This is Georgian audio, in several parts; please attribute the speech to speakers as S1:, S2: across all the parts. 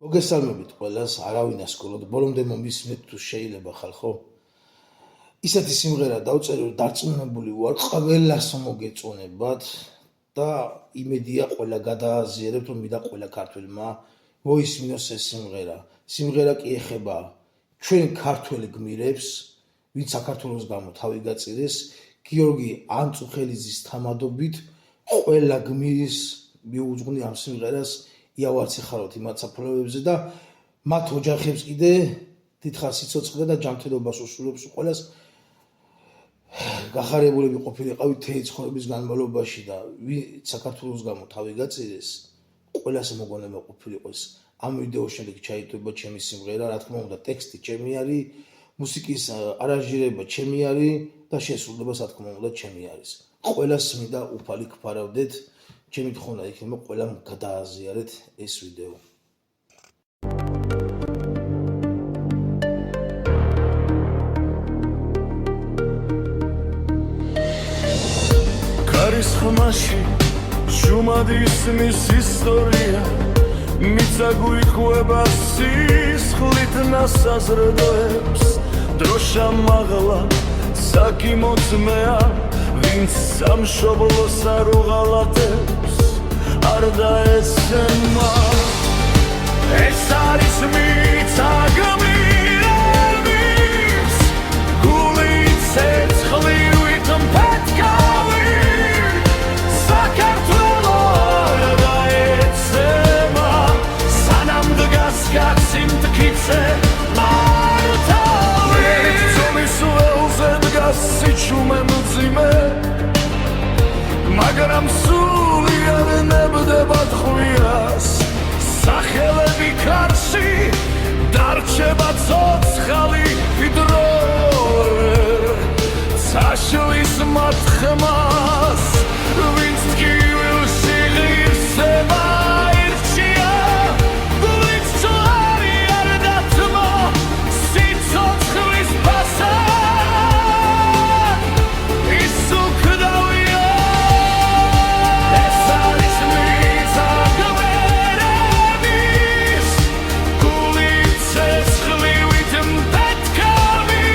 S1: მოგესალმებით ყველას, არავინ ასკოლოდ, ბოლომდე მომისმენთ თუ შეიძლება ხალხო. ისეთი სიმღერა დავწერე, რომ დარწმუნებული ვარ, ყველას მოგეწონებათ და იმედია ყველა გადააზიარებთ, რომ მინდა ყველა ქართველმა მოისმინოს ეს სიმღერა. სიმღერა კი ეხება ჩვენ ქართველ გმირებს, ვინც საქართველოს გამო თავი გაწირეს, გიორგი ანწუხელიძის თამადობით ყველა გმირის მიუძღვნი ამ სიმღერას იავარციხაროთ იმ საფლავებზე და მათ ოჯახებს კიდე დიდხანს სიცოცხლე და ჯანმრთელობას უსურვებს ყველას გახარებულები ყოფილიყავით თეი ცხოვრების განმავლობაში და ვინც საქართველოს გამო თავი გაწირეს, ყველას მოგონება ყოფილიყოს. ამ ვიდეოს შემდეგ ჩაიტვება ჩემი სიმღერა, რა თქმა უნდა, ტექსტი ჩემი არის, მუსიკის არანჟირება ჩემი არის და შესრულება, რა თქმა უნდა, ჩემი არის. ყველას მინდა უფალი გფარავდეთ. ჩემი თხოვნა იქნება ყველამ გადააზიარეთ ეს ვიდეო.
S2: ქარის ხმაში ჟუმად ისმის ისტორია მიცა გვიყვება სისხლით ნასაზრდოებს დროშა მაღლა საკიმოწმეა ვინც სამშობლოს არ უღალატებს არ დაესწრება ეს არის მიწა გმირების გული ცეცხლივით მფეთქავი საქართველო არ დაესწრება სანამ დგას კაცი მტკიცე მართალი ძოლის ველზე დგას სიჩუმე მძიმე მაგრამ სული არ ნებდება ხვიას სახელები კარში დარჩება ცოცხალი დრო ცაშლის მათხმას ვინც ტკივილში ღირსება ირჩია გულით ცოლარი არ დათმო სიცოცხლის ფასად ის უკდავია ეს არის მიწა გმირების გულით ცეცხლივით მფეთქავი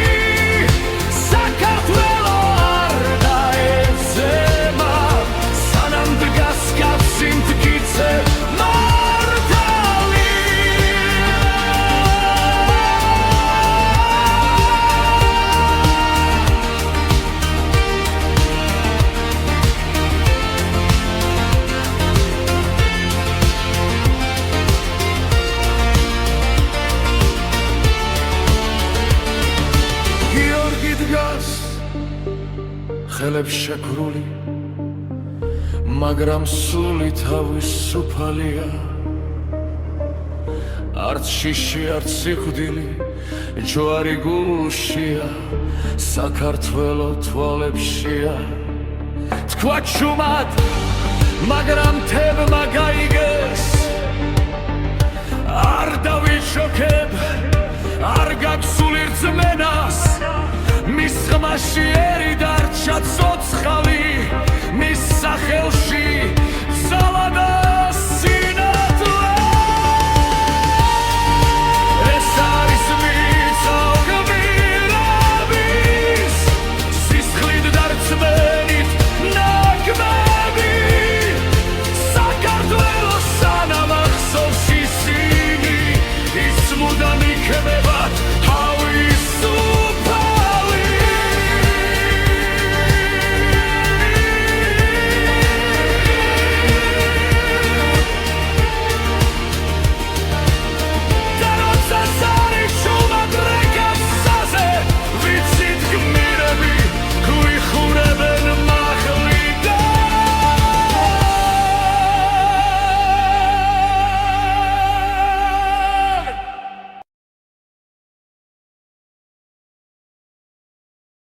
S2: საქართველო არ დაეცემა სანამ დგას კაცი მტკიცე მართალი გიორგი დგას ხელებს შეკრული მაგრამ სული თავის სუფალია არც შიში არც სიკვდილი ჯვარი გულშია საქართველო თვალებშია თქვა ჩუმად მაგრამ თებმა გაიგეს არ დავიშოქებ არ გაგვსული რწმენას მის ხმაში ერი დარჩა ცოცხალი მის სახელში ძალა და სინათლე ეს არის მიწა გმირების სისხლით დარწმენით ნაკბები საქართველოს სანამ ახსოვს ისინი ის მუდამ იქნებათ